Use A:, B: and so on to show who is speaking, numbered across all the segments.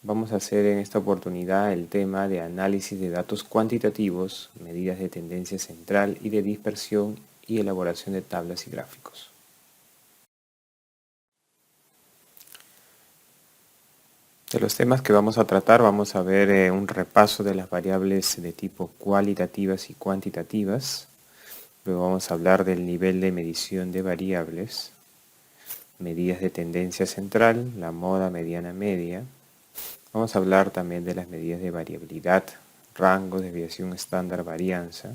A: Vamos a hacer en esta oportunidad el tema de análisis de datos cuantitativos, medidas de tendencia central y de dispersión y elaboración de tablas y gráficos. De los temas que vamos a tratar, vamos a ver un repaso de las variables de tipo cualitativas y cuantitativas. Luego vamos a hablar del nivel de medición de variables, medidas de tendencia central, la moda mediana media. Vamos a hablar también de las medidas de variabilidad, rango, desviación estándar, varianza.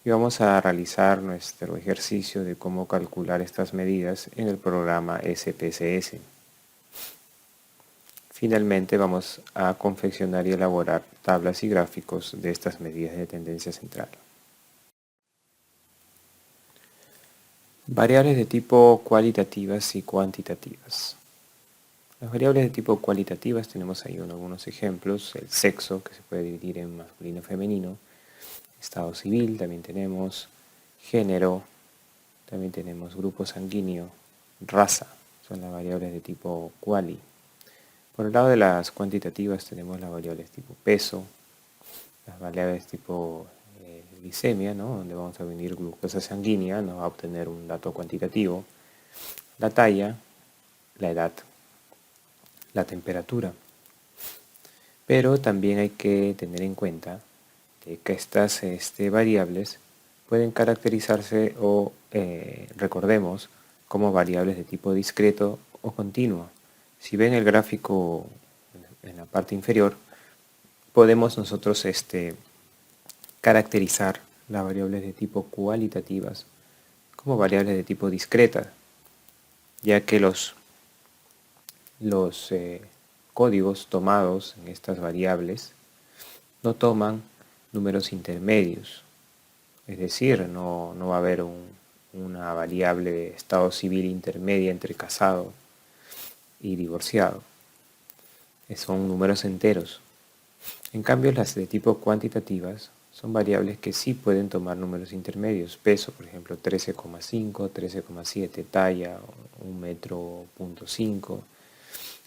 A: Y vamos a realizar nuestro ejercicio de cómo calcular estas medidas en el programa SPSS. Finalmente vamos a confeccionar y elaborar tablas y gráficos de estas medidas de tendencia central. Variables de tipo cualitativas y cuantitativas. Las variables de tipo cualitativas tenemos ahí algunos ejemplos. El sexo, que se puede dividir en masculino y femenino. Estado civil, también tenemos género, también tenemos grupo sanguíneo, raza, son las variables de tipo quali. Por el lado de las cuantitativas tenemos las variables tipo peso, las variables tipo glicemia, donde vamos a medir glucosa sanguínea, nos va a obtener un dato cuantitativo, la talla, la edad, la temperatura. Pero también hay que tener en cuenta que estas variables pueden caracterizarse o recordemos como variables de tipo discreto o continuo. Si ven el gráfico en la parte inferior, podemos nosotros caracterizar las variables de tipo cualitativas como variables de tipo discreta, ya que los códigos tomados en estas variables no toman números intermedios, es decir, no va a haber una variable de estado civil intermedia entre casado y divorciado. Son números enteros. En cambio, las de tipo cuantitativas son variables que sí pueden tomar números intermedios. Peso, por ejemplo, 13,5, 13,7, talla, 1,5 m,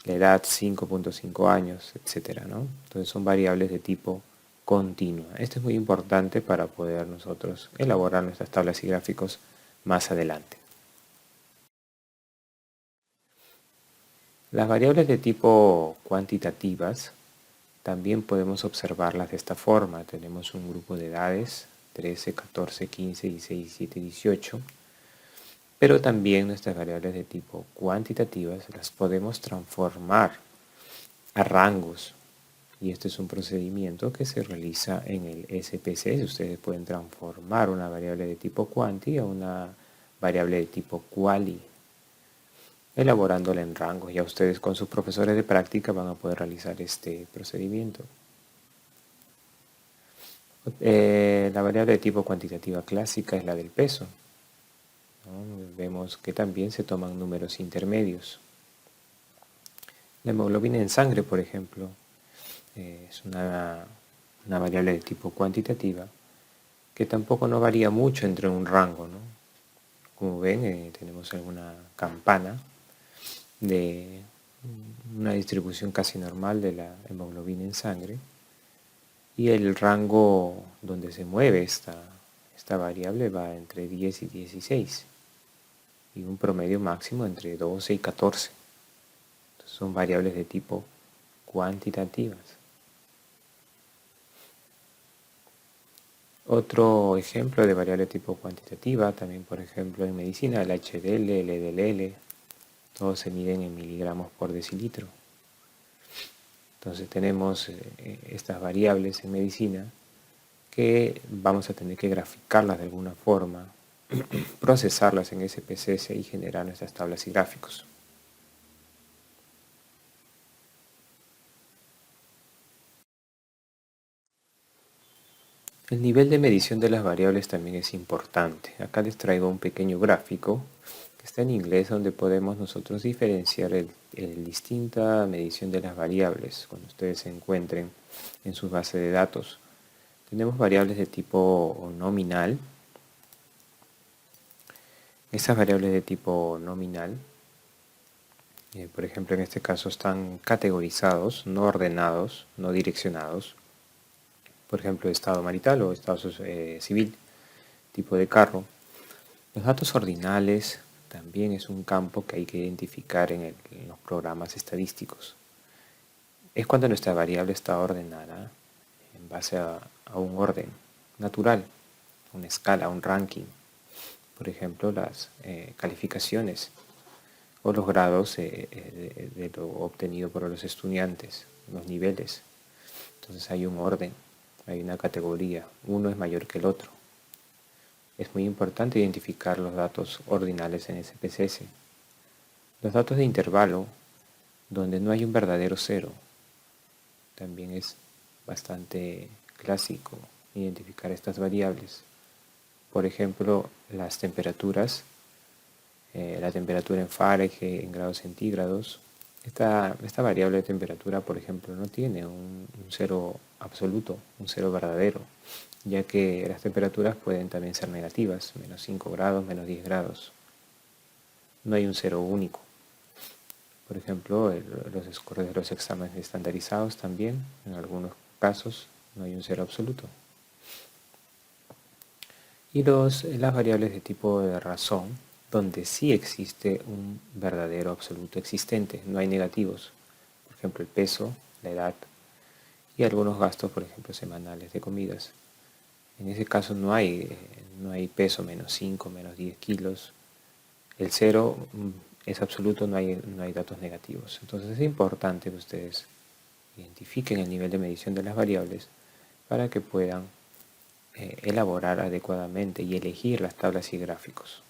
A: la edad 5,5 años, etc. Entonces son variables de tipo continua. Esto es muy importante para poder nosotros elaborar nuestras tablas y gráficos más adelante. Las variables de tipo cuantitativas también podemos observarlas de esta forma. Tenemos un grupo de edades, 13, 14, 15, 16, 17, 18. Pero también nuestras variables de tipo cuantitativas las podemos transformar a rangos. Y este es un procedimiento que se realiza en el SPSS. Ustedes pueden transformar una variable de tipo quanti a una variable de tipo quali, elaborándola en rangos. Ya ustedes con sus profesores de práctica van a poder realizar este procedimiento. La variable de tipo cuantitativa clásica es la del peso. Vemos que también se toman números intermedios. La hemoglobina en sangre, por ejemplo, es una variable de tipo cuantitativa que tampoco no varía mucho entre un rango. Como ven, tenemos alguna campana de una distribución casi normal de la hemoglobina en sangre, y el rango donde se mueve esta variable va entre 10 y 16, y un promedio máximo entre 12 y 14. Entonces son variables de tipo cuantitativas. Otro ejemplo de variable de tipo cuantitativa, también por ejemplo en medicina, el HDL, el LDL, todos se miden en miligramos por decilitro. Entonces tenemos estas variables en medicina que vamos a tener que graficarlas de alguna forma, procesarlas en SPSS y generar nuestras tablas y gráficos. El nivel de medición de las variables también es importante. Acá les traigo un pequeño gráfico que está en inglés, donde podemos nosotros diferenciar el distinta medición de las variables. Cuando ustedes se encuentren en su base de datos, tenemos variables de tipo nominal. Esas variables de tipo nominal Por ejemplo, en este caso están categorizados, no ordenados, no direccionados. Por ejemplo, estado marital o estado civil, tipo de carro. Los datos ordinales también es un campo que hay que identificar en los programas estadísticos. Es cuando nuestra variable está ordenada en base a un orden natural, una escala, un ranking. Por ejemplo, las calificaciones o los grados de lo obtenido por los estudiantes, los niveles. Entonces hay un orden, hay una categoría, uno es mayor que el otro. Es muy importante identificar los datos ordinales en SPSS. Los datos de intervalo, donde no hay un verdadero cero, también es bastante clásico identificar estas variables. Por ejemplo, las temperaturas, la temperatura en Fahrenheit, en grados centígrados. Esta variable de temperatura, por ejemplo, no tiene un cero absoluto, un cero verdadero, ya que las temperaturas pueden también ser negativas, menos 5 grados, menos 10 grados. No hay un cero único. Por ejemplo, los scores de los exámenes estandarizados también, en algunos casos, no hay un cero absoluto. Y las variables de tipo de razón, donde sí existe un verdadero absoluto existente, no hay negativos. Por ejemplo, el peso, la edad y algunos gastos, por ejemplo, semanales de comidas. En ese caso no hay peso menos 5, menos 10 kilos. El cero es absoluto, no hay datos negativos. Entonces es importante que ustedes identifiquen el nivel de medición de las variables para que puedan elaborar adecuadamente y elegir las tablas y gráficos.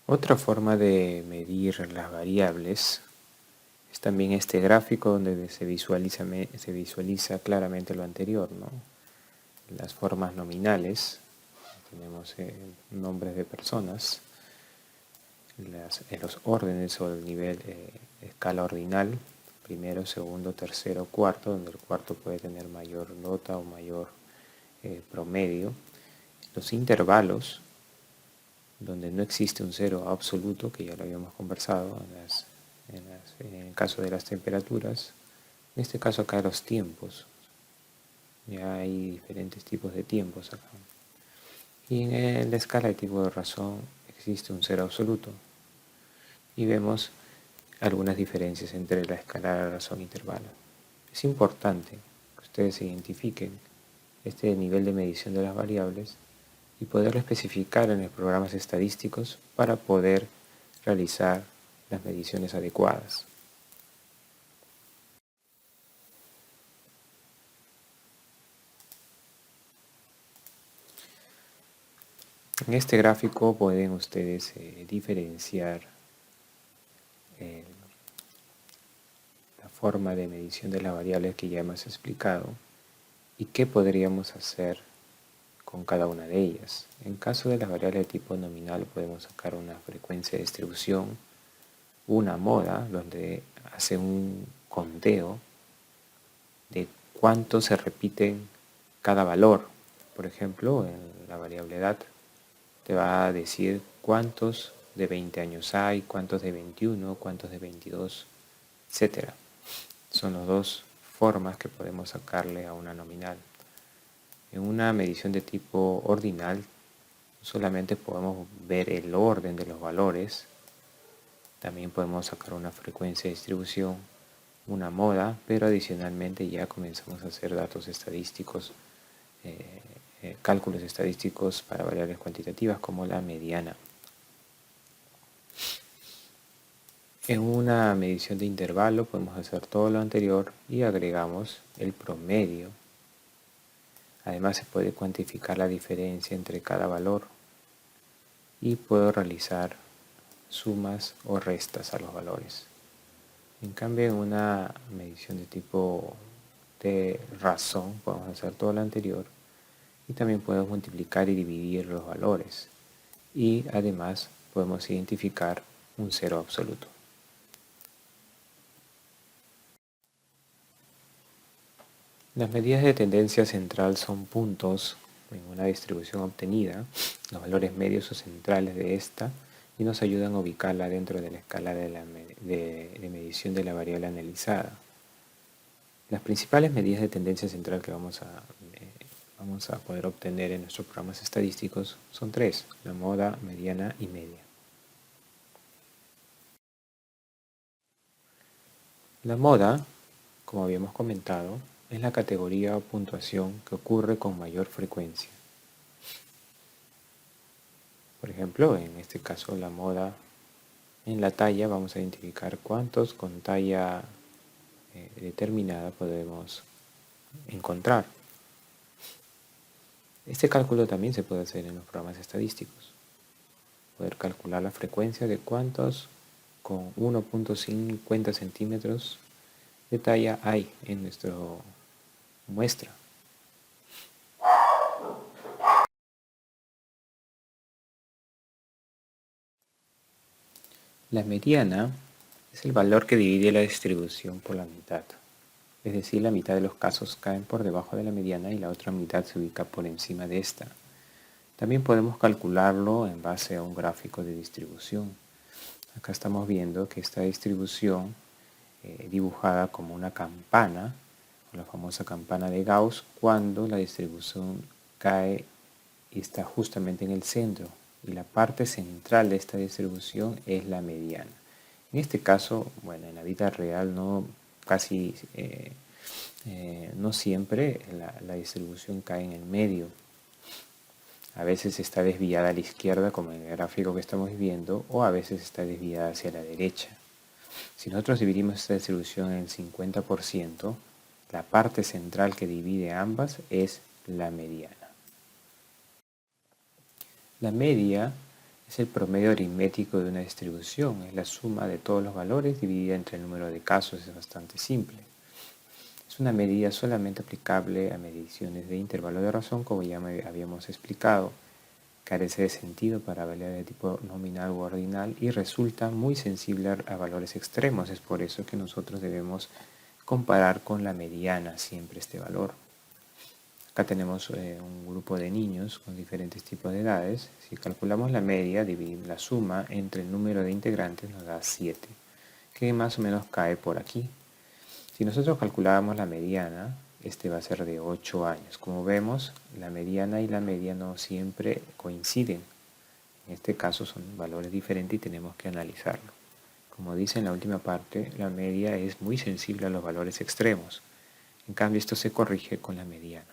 A: Otra forma de medir las variables es también este gráfico donde se visualiza claramente lo anterior, ¿no? Las formas nominales, tenemos nombres de personas, los órdenes o el nivel escala ordinal, primero, segundo, tercero, cuarto, donde el cuarto puede tener mayor nota o mayor promedio. Los intervalos, donde no existe un cero absoluto, que ya lo habíamos conversado en el caso de las temperaturas. En este caso acá los tiempos. Ya hay diferentes tipos de tiempos acá. Y en la escala de tipo de razón existe un cero absoluto. Y vemos algunas diferencias entre la escala de razón e intervalo. Es importante que ustedes identifiquen este nivel de medición de las variables y poderlo especificar en los programas estadísticos para poder realizar las mediciones adecuadas. En este gráfico pueden ustedes diferenciar eh, la forma de medición de las variables que ya hemos explicado y qué podríamos hacer con cada una de ellas. En caso de las variables de tipo nominal podemos sacar una frecuencia de distribución, una moda, donde hace un conteo de cuánto se repiten cada valor. Por ejemplo, en la variable edad te va a decir cuántos de 20 años hay, cuántos de 21, cuántos de 22, etc. Son las dos formas que podemos sacarle a una nominal. En una medición de tipo ordinal solamente podemos ver el orden de los valores. También podemos sacar una frecuencia de distribución, una moda, pero adicionalmente ya comenzamos a hacer datos estadísticos, cálculos estadísticos para variables cuantitativas como la mediana. En una medición de intervalo podemos hacer todo lo anterior y agregamos el promedio. Además se puede cuantificar la diferencia entre cada valor y puedo realizar sumas o restas a los valores. En cambio, en una medición de tipo de razón podemos hacer todo lo anterior y también podemos multiplicar y dividir los valores y además podemos identificar un cero absoluto. Las medidas de tendencia central son puntos en una distribución obtenida, los valores medios o centrales de esta, y nos ayudan a ubicarla dentro de la escala de medición de la variable analizada. Las principales medidas de tendencia central que vamos a poder obtener en nuestros programas estadísticos son tres: la moda, mediana y media. La moda, como habíamos comentado, es la categoría o puntuación que ocurre con mayor frecuencia. Por ejemplo, en este caso la moda en la talla, vamos a identificar cuántos con talla determinada podemos encontrar. Este cálculo también se puede hacer en los programas estadísticos. Poder calcular la frecuencia de cuántos con 1.50 centímetros de talla hay en nuestra muestra. La mediana es el valor que divide la distribución por la mitad. Es decir, la mitad de los casos caen por debajo de la mediana y la otra mitad se ubica por encima de esta. También podemos calcularlo en base a un gráfico de distribución. Acá estamos viendo que esta distribución dibujada como una campana, la famosa campana de Gauss, cuando la distribución cae y está justamente en el centro. Y la parte central de esta distribución es la mediana. En este caso, bueno, en la vida real no siempre la distribución cae en el medio. A veces está desviada a la izquierda, como en el gráfico que estamos viendo, o a veces está desviada hacia la derecha. Si nosotros dividimos esta distribución en 50%, la parte central que divide ambas es la mediana. La media es el promedio aritmético de una distribución, es la suma de todos los valores dividida entre el número de casos, es bastante simple. Es una medida solamente aplicable a mediciones de intervalo de razón, como ya habíamos explicado. Carece de sentido para variables de tipo nominal u ordinal y resulta muy sensible a valores extremos. Es por eso que nosotros debemos comparar con la mediana siempre este valor. Acá tenemos un grupo de niños con diferentes tipos de edades. Si calculamos la media, dividimos la suma entre el número de integrantes, nos da 7, que más o menos cae por aquí. Si nosotros calculábamos la mediana, este va a ser de 8 años. Como vemos, la mediana y la media no siempre coinciden. En este caso son valores diferentes y tenemos que analizarlo. Como dice en la última parte, la media es muy sensible a los valores extremos. En cambio, esto se corrige con la mediana.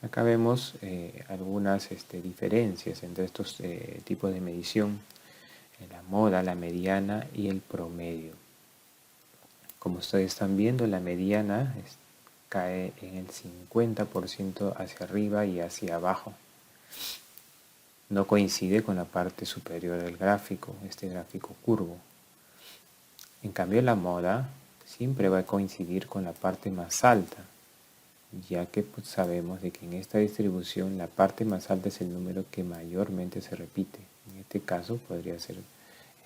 A: Acá vemos algunas diferencias entre estos tipos de medición: la moda, la mediana y el promedio. Como ustedes están viendo, la mediana cae en el 50% hacia arriba y hacia abajo. No coincide con la parte superior del gráfico, este gráfico curvo. En cambio, la moda siempre va a coincidir con la parte más alta, ya que sabemos de que en esta distribución la parte más alta es el número que mayormente se repite. En este caso podría ser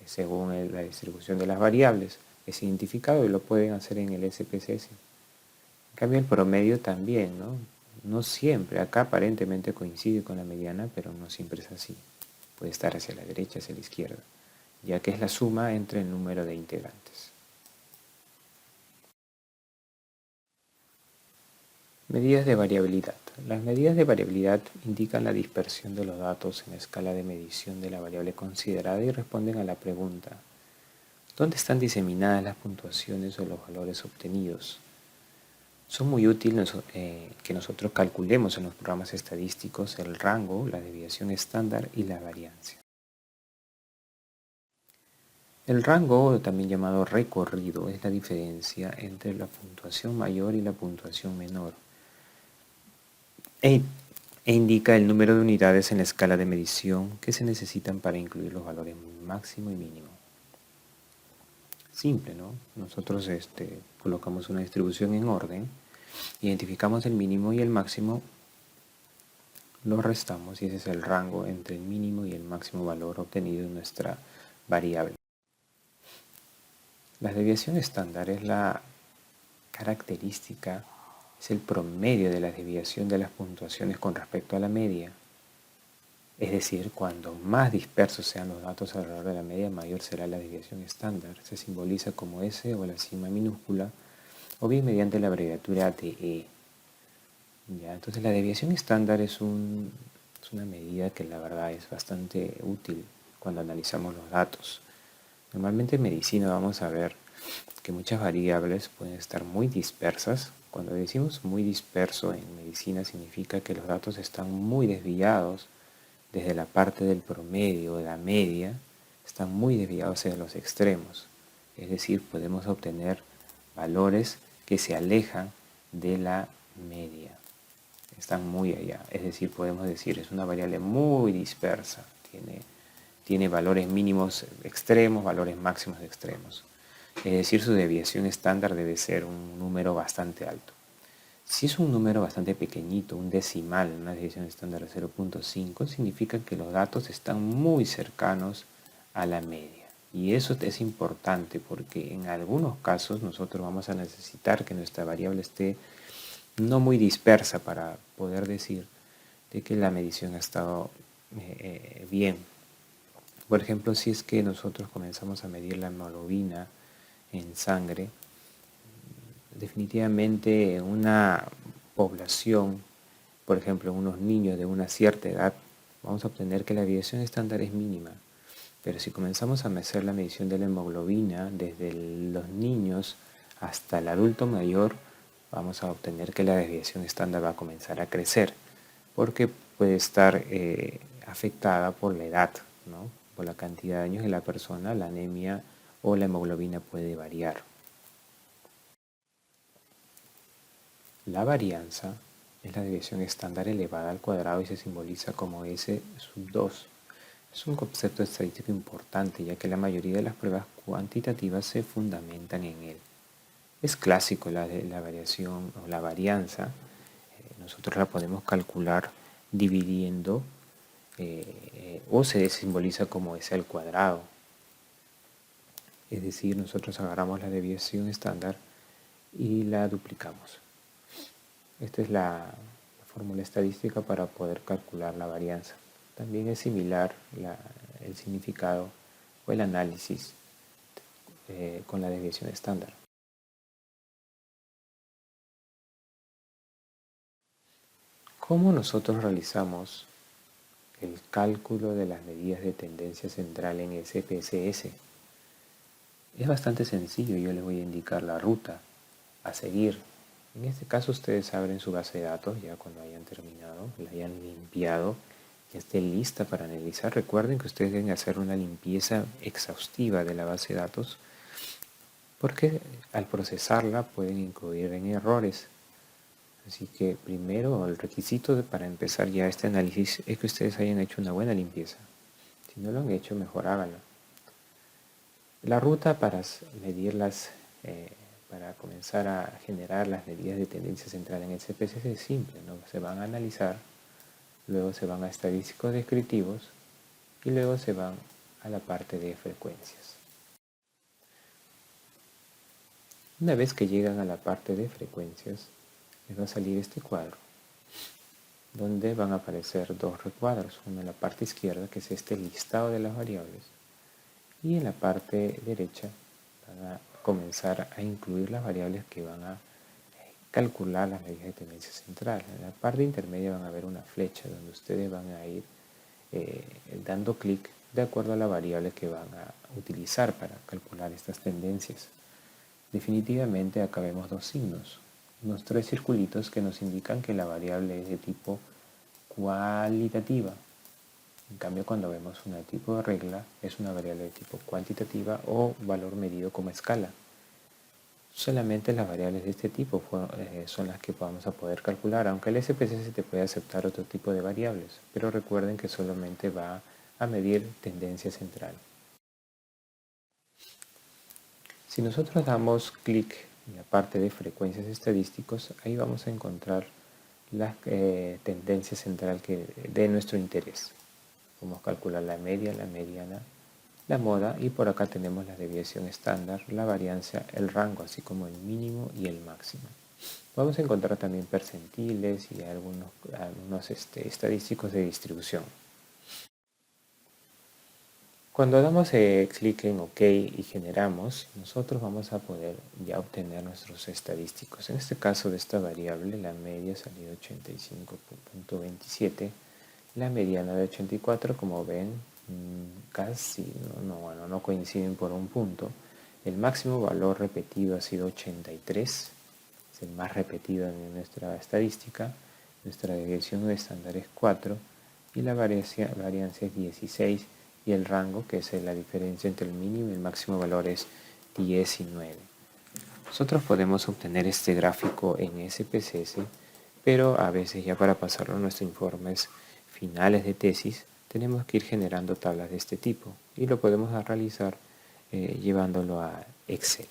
A: según la distribución de las variables. Es identificado y lo pueden hacer en el SPSS. En cambio el promedio también, ¿no? No siempre, acá aparentemente coincide con la mediana, pero no siempre es así. Puede estar hacia la derecha, hacia la izquierda, ya que es la suma entre el número de integrantes. Medidas de variabilidad. Las medidas de variabilidad indican la dispersión de los datos en la escala de medición de la variable considerada y responden a la pregunta: ¿dónde están diseminadas las puntuaciones o los valores obtenidos? Son muy útiles que nosotros calculemos en los programas estadísticos el rango, la desviación estándar y la variancia. El rango, también llamado recorrido, es la diferencia entre la puntuación mayor y la puntuación menor e indica el número de unidades en la escala de medición que se necesitan para incluir los valores máximo y mínimo. Simple, ¿no? Nosotros colocamos una distribución en orden, identificamos el mínimo y el máximo, lo restamos y ese es el rango entre el mínimo y el máximo valor obtenido en nuestra variable. La desviación estándar es la característica, es el promedio de la desviación de las puntuaciones con respecto a la media. Es decir, cuando más dispersos sean los datos alrededor de la media, mayor será la desviación estándar. Se simboliza como S o la sigma minúscula, o bien mediante la abreviatura de E. ¿Ya? Entonces la desviación estándar es una medida que la verdad es bastante útil cuando analizamos los datos. Normalmente en medicina vamos a ver que muchas variables pueden estar muy dispersas. Cuando decimos muy disperso en medicina significa que los datos están muy desviados desde la parte del promedio o de la media, están muy desviados hacia los extremos. Es decir, podemos obtener valores que se alejan de la media. Están muy allá. Es decir, podemos decir, es una variable muy dispersa. Tiene valores mínimos extremos, valores máximos extremos. Es decir, su desviación estándar debe ser un número bastante alto. Si es un número bastante pequeñito, un decimal, una desviación estándar de 0.5, significa que los datos están muy cercanos a la media. Y eso es importante porque en algunos casos nosotros vamos a necesitar que nuestra variable esté no muy dispersa para poder decir de que la medición ha estado bien. Por ejemplo, si es que nosotros comenzamos a medir la hemoglobina en sangre, definitivamente en una población, por ejemplo, en unos niños de una cierta edad, vamos a obtener que la desviación estándar es mínima. Pero si comenzamos a hacer la medición de la hemoglobina desde los niños hasta el adulto mayor, vamos a obtener que la desviación estándar va a comenzar a crecer, porque puede estar afectada por la edad, ¿no? Por la cantidad de años de la persona, la anemia o la hemoglobina puede variar. La varianza es la desviación estándar elevada al cuadrado y se simboliza como S sub 2. Es un concepto estadístico importante ya que la mayoría de las pruebas cuantitativas se fundamentan en él. Es clásico la variación o la varianza. Nosotros la podemos calcular dividiendo o se simboliza como S al cuadrado. Es decir, nosotros agarramos la desviación estándar y la duplicamos. Esta es la fórmula estadística para poder calcular la varianza. También es similar el significado o el análisis con la desviación estándar. ¿Cómo nosotros realizamos el cálculo de las medidas de tendencia central en SPSS? Es bastante sencillo, yo les voy a indicar la ruta a seguir. En este caso ustedes abren su base de datos ya cuando hayan terminado, la hayan limpiado, ya esté lista para analizar. Recuerden que ustedes deben hacer una limpieza exhaustiva de la base de datos porque al procesarla pueden incurrir en errores. Así que primero el requisito para empezar ya este análisis es que ustedes hayan hecho una buena limpieza. Si no lo han hecho, mejor háganlo. La ruta para medirlas, para comenzar a generar las medidas de tendencia central en el CPC es simple, ¿no? Se van a analizar, luego se van a estadísticos descriptivos y luego se van a la parte de frecuencias. Una vez que llegan a la parte de frecuencias, les va a salir este cuadro, donde van a aparecer dos recuadros, uno en la parte izquierda, que es este listado de las variables, y en la parte derecha van a comenzar a incluir las variables que van a calcular las medidas de tendencia central. En la parte intermedia van a ver una flecha donde ustedes van a ir dando clic de acuerdo a la variable que van a utilizar para calcular estas tendencias. Definitivamente acá vemos dos signos, unos tres circulitos que nos indican que la variable es de tipo cualitativa. En cambio, cuando vemos una tipo de regla, es una variable de tipo cuantitativa o valor medido como escala. Solamente las variables de este tipo son las que vamos a poder calcular, aunque el SPSS te puede aceptar otro tipo de variables, pero recuerden que solamente va a medir tendencia central. Si nosotros damos clic en la parte de frecuencias estadísticos, ahí vamos a encontrar la tendencia central de nuestro interés. Podemos calcular la media, la mediana la moda, y por acá tenemos la desviación estándar, la varianza, el rango, así como el mínimo y el máximo. Vamos a encontrar también percentiles y algunos estadísticos de distribución. Cuando damos clic en OK y generamos, nosotros vamos a poder ya obtener nuestros estadísticos. En este caso de esta variable, la media salió 85.27, la mediana de 84, como ven, casi no coinciden por un punto. El máximo valor repetido ha sido 83, es el más repetido en nuestra estadística. Nuestra desviación estándar es 4 y la variancia es 16, y el rango, que es la diferencia entre el mínimo y el máximo valor, es 19. Nosotros podemos obtener este gráfico en SPSS, pero a veces ya para pasarlo a nuestros informes finales de tesis tenemos que ir generando tablas de este tipo, y lo podemos realizar llevándolo a Excel.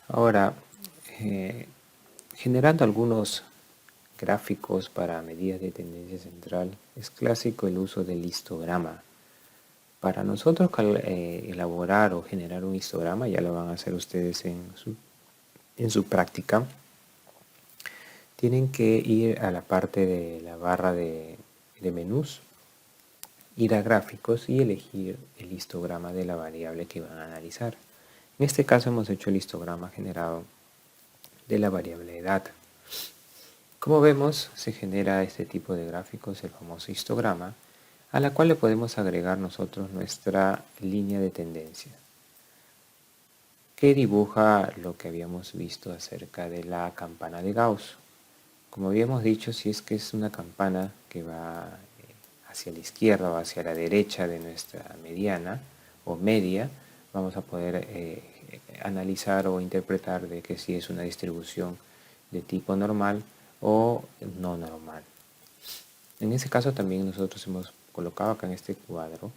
A: Ahora, generando algunos gráficos para medidas de tendencia central, es clásico el uso del histograma. Para nosotros elaborar o generar un histograma, ya lo van a hacer ustedes en su práctica, tienen que ir a la parte de la barra de menús, ir a gráficos y elegir el histograma de la variable que van a analizar. En este caso hemos hecho el histograma generado de la variable de data. Como vemos, se genera este tipo de gráficos, el famoso histograma, a la cual le podemos agregar nosotros nuestra línea de tendencia, que dibuja lo que habíamos visto acerca de la campana de Gauss. Como habíamos dicho, si es que es una campana que va hacia la izquierda o hacia la derecha de nuestra mediana o media, vamos a poder analizar o interpretar de que si es una distribución de tipo normal o no normal. En ese caso también nosotros hemos colocado acá en este cuadro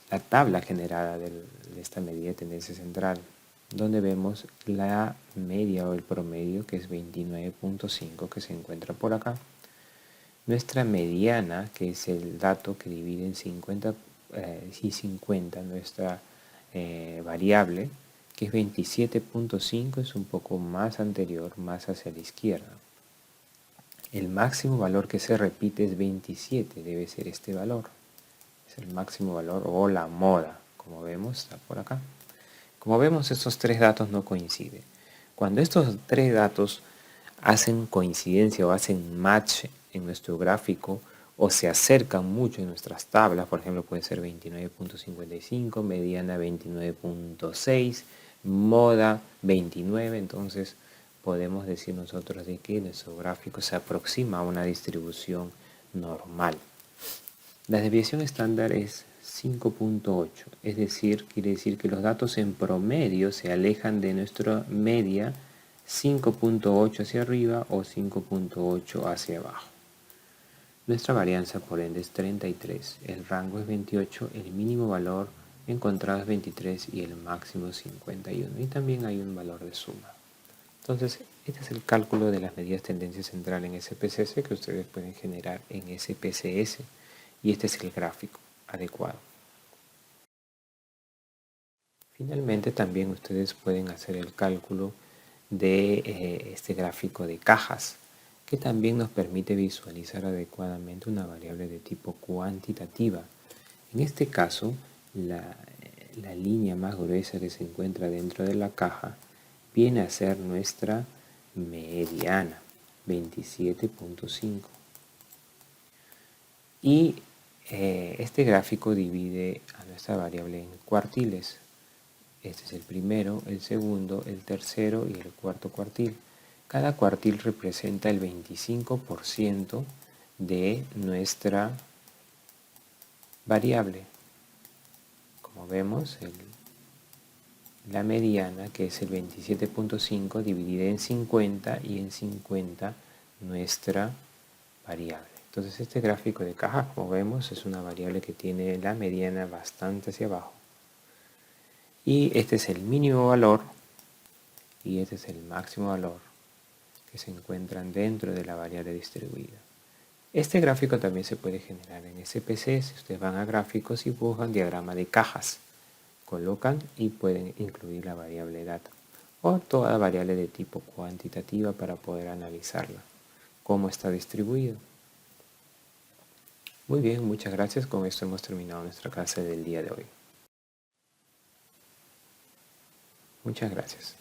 A: la tabla generada de esta medida de tendencia central, donde vemos la media o el promedio, que es 29.5, que se encuentra por acá. Nuestra mediana, que es el dato que divide en 50 y 50 nuestra variable, que es 27.5, es un poco más anterior, más hacia la izquierda. El máximo valor que se repite es 27, debe ser este valor. Es el máximo valor o la moda, como vemos, está por acá. Como vemos, estos tres datos no coinciden. Cuando estos tres datos hacen coincidencia o hacen match en nuestro gráfico o se acercan mucho en nuestras tablas, por ejemplo, puede ser 29.55, mediana 29.6, moda 29, entonces podemos decir nosotros de que nuestro gráfico se aproxima a una distribución normal. La desviación estándar es 5.8, es decir, quiere decir que los datos en promedio se alejan de nuestra media 5.8 hacia arriba o 5.8 hacia abajo. Nuestra varianza por ende es 33, el rango es 28, el mínimo valor encontrado es 23 y el máximo es 51, y también hay un valor de suma. Entonces, este es el cálculo de las medidas de tendencia central en SPSS que ustedes pueden generar en SPSS, y este es el gráfico adecuado. Finalmente, también ustedes pueden hacer el cálculo de este gráfico de cajas, que también nos permite visualizar adecuadamente una variable de tipo cuantitativa. En este caso, la línea más gruesa que se encuentra dentro de la caja viene a ser nuestra mediana, 27.5. Y este gráfico divide a nuestra variable en cuartiles. Este es el primero, el segundo, el tercero y el cuarto cuartil. Cada cuartil representa el 25% de nuestra variable. Como vemos, la mediana, que es el 27.5, dividida en 50, y en 50 nuestra variable. Entonces este gráfico de caja, como vemos, es una variable que tiene la mediana bastante hacia abajo. Y este es el mínimo valor y este es el máximo valor que se encuentran dentro de la variable distribuida. Este gráfico también se puede generar en SPC. Si ustedes van a gráficos y buscan diagrama de cajas, colocan y pueden incluir la variable edad o toda variable de tipo cuantitativa para poder analizarla, cómo está distribuido. Muy bien, muchas gracias. Con esto hemos terminado nuestra clase del día de hoy. Muchas gracias.